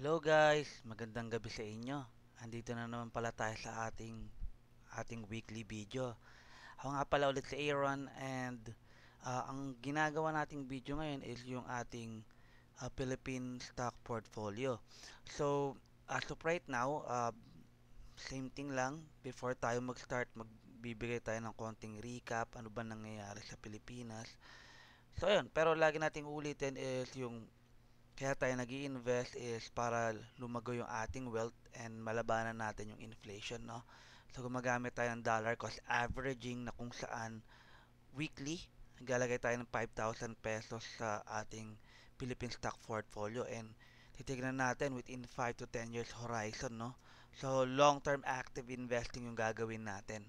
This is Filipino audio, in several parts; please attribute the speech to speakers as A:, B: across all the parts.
A: Hello guys, magandang gabi sa inyo. Andito na naman pala tayo sa ating weekly video. Ako nga pala ulit si Aaron and ang ginagawa nating video ngayon is yung ating Philippine stock portfolio. So, as of right now, same thing lang. Before tayo mag-start, magbibigay tayo ng konting recap, ano ba nangyayari sa Pilipinas. So, ayun. Pero lagi nating ulitin is yung kaya tayo nag invest is para lumago yung ating wealth and malabanan natin yung inflation, no? So, gumagamit tayo ng dollar cost averaging na kung saan weekly, naglalagay tayo ng 5,000 pesos sa ating Philippine stock portfolio and titignan natin within 5 to 10 years horizon, no? So, long-term active investing yung gagawin natin.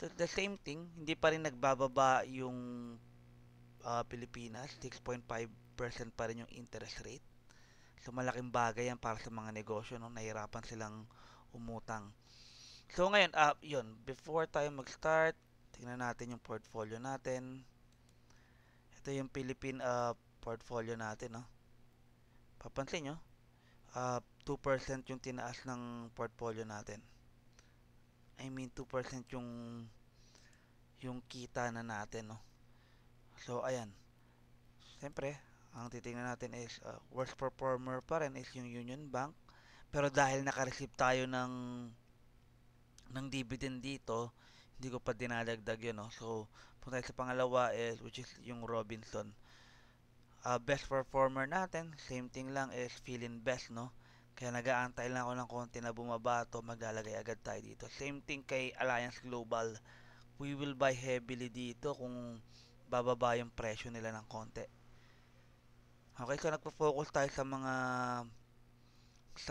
A: So, the same thing, hindi pa rin nagbababa yung Pilipinas, 6.5% pa rin yung interest rate. So malaking bagay yan para sa mga negosyo, no? Nahirapan silang umutang. So ngayon, yun, before tayo mag-start, tingnan natin yung portfolio natin. Ito yung Philippine portfolio natin, no? Papansin nyo, 2% yung tinaas ng portfolio natin. I mean, 2% yung kita na natin, no? So ayan, siyempre, ang titingnan natin is worst performer pa rin is yung Union Bank. Pero dahil naka-receive tayo ng dividend dito, hindi ko pa dinadagdag yun, no? So, punta tayo sa pangalawa is, which is yung Robinson. Best performer natin, same thing lang is feeling best, no? Kaya nag-aantay lang ako ng konti na bumaba to, maglalagay agad tayo dito. Same thing kay Alliance Global. We will buy heavily dito kung bababa yung presyo nila ng konti. Okay, so nagpo-focus tayo sa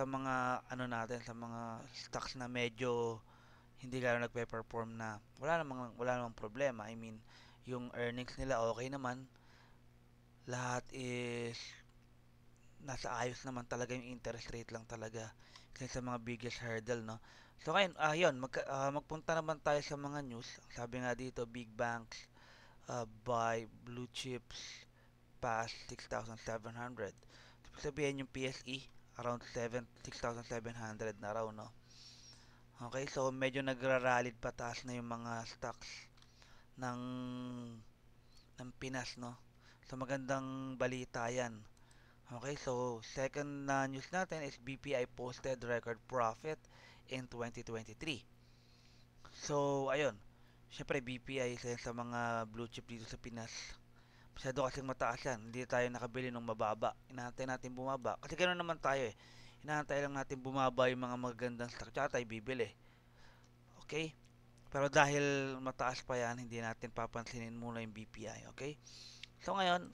A: mga ano natin, sa mga stocks na medyo hindi gano'n nagpe-perform na wala namang problema. I mean, yung earnings nila okay naman. Lahat is nasa ayos naman talaga, yung interest rate lang talaga. Kasi sa mga biggest hurdle, no? So ngayon, yun, magpunta naman tayo sa mga news. Sabi nga dito, big banks buy blue chips past 6,700. Sabihin yung PSE around 6,700 na raw, no? Okay, so medyo nagra-rally pataas na yung mga stocks ng ng Pinas, no? So magandang balita 'yan. Okay, so second na news natin is BPI posted record profit in 2023. So ayun, syempre BPI isa yan sa mga blue chip dito sa Pinas. Masyado kasing mataas yan. Hindi tayo nakabili ng mababa. Inaantay natin bumaba. Kasi ganoon naman tayo eh. Inaantay lang natin bumaba yung mga magagandang stock. Tsaka tayo bibili. Okay? Pero dahil mataas pa yan, hindi natin papansinin muna yung BPI, okay? So ngayon,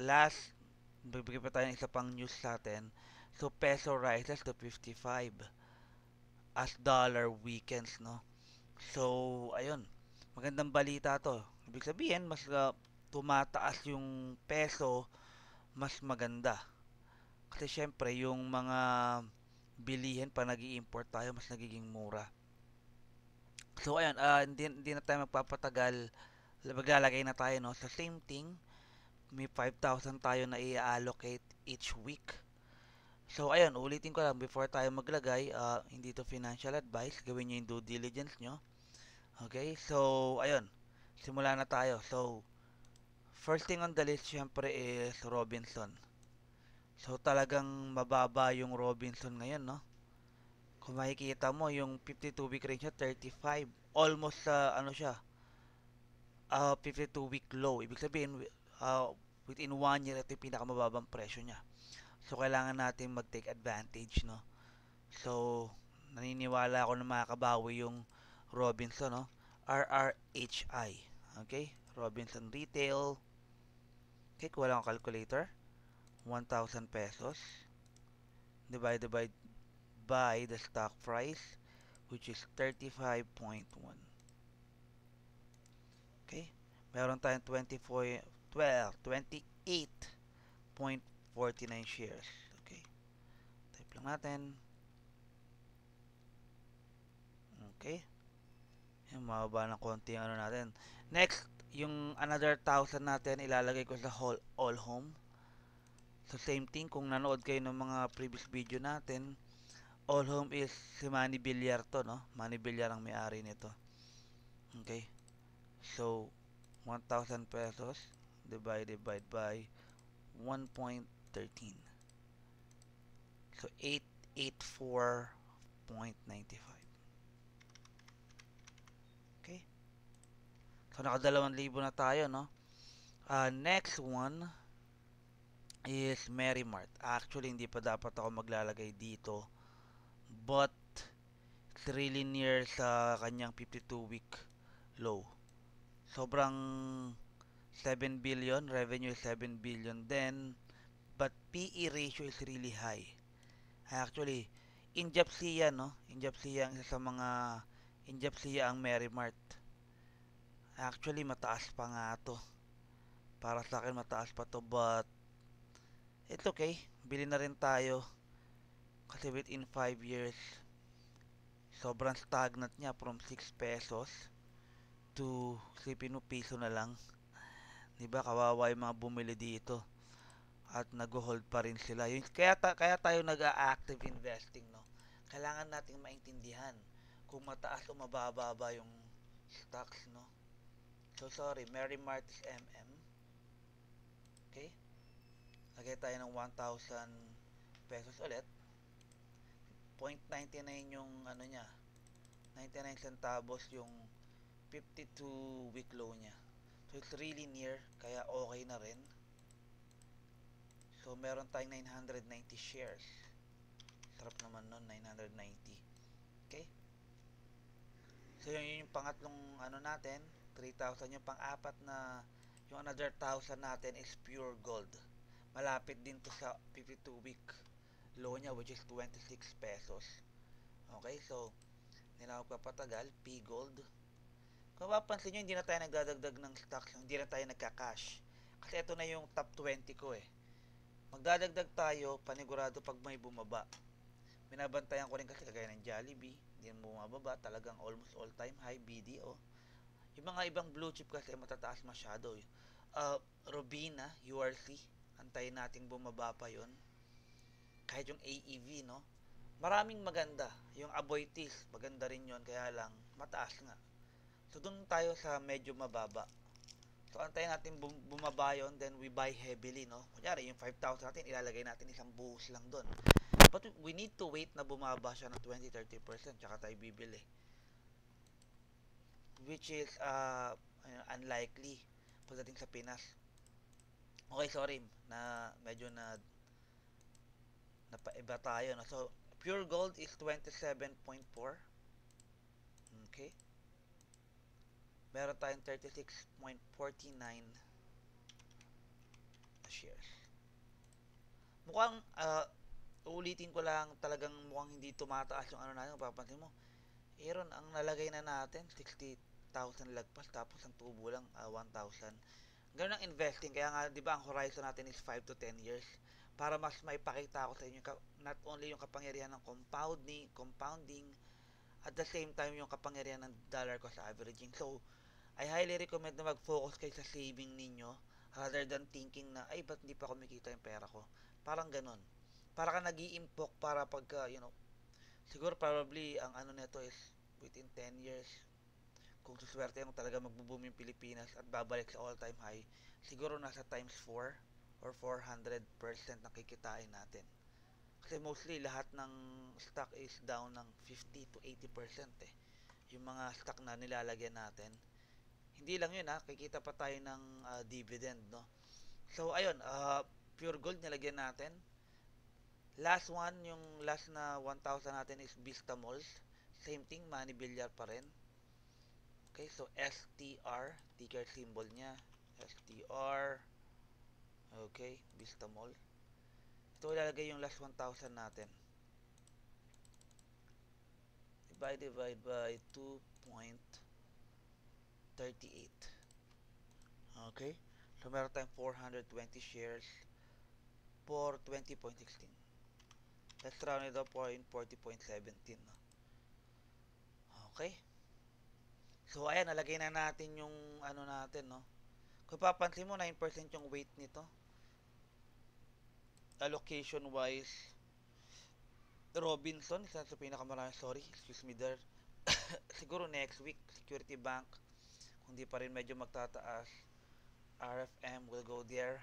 A: last, bibigyan pa tayo ng isa pang news sa atin. So peso rises to 55 as dollar weakens, no? So, ayun, magandang balita to. Ibig sabihin, mas tumataas yung peso, mas maganda. Kasi syempre, yung mga bilihin pa nag import tayo, mas nagiging mura. So, ayun, hindi na tayo magpapatagal. Maglalagay na tayo, no? Sa same thing, may 5,000 tayo na i-allocate each week. So, ayun, ulitin ko lang, before tayo maglagay, hindi to financial advice, gawin nyo yung due diligence nyo. Okay, so, ayun, simula na tayo. So, first thing on the list, syempre, is Robinson. So, talagang mababa yung Robinson ngayon, no? Kung makikita mo, yung 52-week range niya, 35. Almost sa, ano siya, 52-week low. Ibig sabihin, within 1 year, ito yung pinakamababang presyo niya. So, kailangan natin mag-take advantage, no? So, naniniwala ako na makakabawi yung Robinson, no? RRHI. Okay? Robinson Retail. Okay, kung wala akong calculator. 1,000 pesos. Divided by the stock price, which is 35.1. Okay? Meron tayong 24, 12, 28.49 shares. Okay? Type lang natin. Okay? Yung mababa ng konti yung ano natin. Next, yung another 1,000 natin ilalagay ko sa all home. So same thing kung nanood kayo ng mga previous video natin, All Home is si Manny Villar to, no? Manny Villar ang may-ari nito. Okay? So 1,000 pesos divided by 1.13. So 884.95. Okay? So nakadalawang libo na tayo, no? Next one is Merrimart. Actually, hindi pa dapat ako maglalagay dito. But, it's really near sa kanyang 52-week low. Sobrang 7 billion, revenue is 7 billion then, but PE ratio is really high. Actually, Injapsia, no? Injapsia ang isa sa mga Injapsia ang Merrimart. Actually, mataas pa nga to. Para sa akin, mataas pa to, but it's okay. Bili na rin tayo. Kasi within 5 years, sobrang stagnant niya from 6 pesos to sipin mo piso na lang. 'Di ba? Kawawa yung mga bumili dito at nag-hold pa rin sila. Yung, kaya tayo nag-active investing, no? Kailangan nating maintindihan kung mataas o mababa ba yung stocks, no? So sorry, Merrimart is MM. Okay? Lagay tayo ng 1,000 pesos ulit. 0.99 yung ano niya. 99 centavos yung 52 week low niya. So it's really near, kaya okay na rin. So meron tayong 990 shares. Sarap naman nun, 990. Okay? So yun yung pangatlong ano natin, 3,000. Yung pang-apat na, yung another 1,000 natin is pure gold. Malapit din to sa 52 week low niya, which is 26 pesos. Okay, so hindi na ako papatagal. P gold. Kung mapapansin nyo, hindi na tayo nagdadagdag ng stocks, hindi na tayo nagka-cash. Kasi ito na yung top 20 ko eh. Magdadagdag tayo, panigurado pag may bumaba. Binabantayan ko rin kasi kagaya ng Jollibee, hindi na bumababa, talagang almost all time high, BDO. Yung mga ibang blue chip kasi matataas masyado. Robina, URC, antayin nating bumaba pa yon. Kahit yung AEV, no? Maraming maganda. Yung Aboitiz, maganda rin yon, kaya lang mataas nga. So, doon tayo sa medyo mababa. So, antayin natin bumaba yun, then we buy heavily, no? Kunyari, yung 5,000 natin, ilalagay natin isang buhos lang doon. But we need to wait na bumaba siya ng 20-30%, tsaka tayo bibili. Which is unlikely pagdating sa Pinas. Okay, sorry, na medyo napaiba tayo, no? So, pure gold is 27.4. Okay. Meron tayong 36.49 shares. Mukhang, uulitin ko lang, talagang mukhang hindi tumataas yung ano natin. Papansin mo, Aaron, ang nalagay na natin, 60,000 lagpas, tapos ang tubo lang, 1,000. Ganun ang investing. Kaya nga, di ba, ang horizon natin is 5 to 10 years. Para mas maipakita ko sa inyo, not only yung kapangyarihan ng compounding, at the same time, yung kapangyarihan ng dollar cost averaging. So, I highly recommend na mag-focus kayo sa saving ninyo rather than thinking na, ay, ba't hindi pa kumikita yung pera ko? Parang ganun. Para ka nag-iimpok para pagka, siguro probably ang ano nito is within 10 years, kung suswerte mo talaga magbo-boom yung Pilipinas at babalik sa all-time high, siguro nasa times 4 or 400% na kikitain natin. Kasi mostly lahat ng stock is down ng 50 to 80% eh. Yung mga stock na nilalagyan natin, hindi lang yun kikita pa tayo ng dividend, no? So, ayun, pure gold nilagyan natin. Last one, yung last na 1,000 natin is Vista Malls. Same thing, Manny Villar pa rin. Okay, so STR, ticker symbol niya. STR. Okay, Vista Mall. Ito ilalagay yung last 1,000 natin. Divide by 2.38. Okay? So, meron tayong 420 shares for 20.16. Let's round it up for 40.17. No? Okay? So, ayan, nalagay na natin yung ano natin, no? Kung papansin mo, 9% yung weight nito. allocation wise, Robinson, isa sa pinakamarami, sorry, excuse me there. Siguro next week, Security Bank, kung di pa rin medyo magtataas, RFM will go there,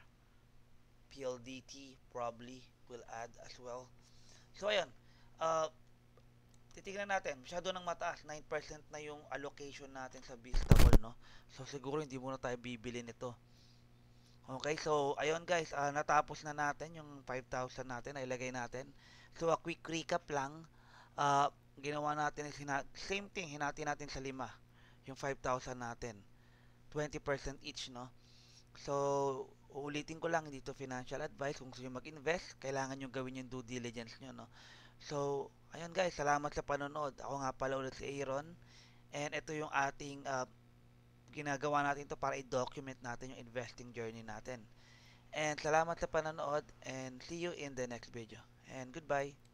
A: PLDT probably will add as well. So ayun, uh, titignan natin, masyado nang mataas, 9% na yung allocation natin sa Vistable, no? So siguro hindi muna tayo bibili nito. Okay, so ayun guys, natapos na natin yung 5,000 natin, nailagay natin. So a quick recap lang, ginawa natin is same thing, hinati natin sa 5, yung 5,000 natin. 20% each, no? So, uulitin ko lang, hindi to financial advice. Kung gusto nyo mag-invest, kailangan nyo gawin yung due diligence nyo, no? So, ayun guys, salamat sa panonood. Ako nga pala ulit si Aaron. And ito yung ating ginagawa natin to para i-document natin yung investing journey natin. And salamat sa panonood and see you in the next video. And goodbye.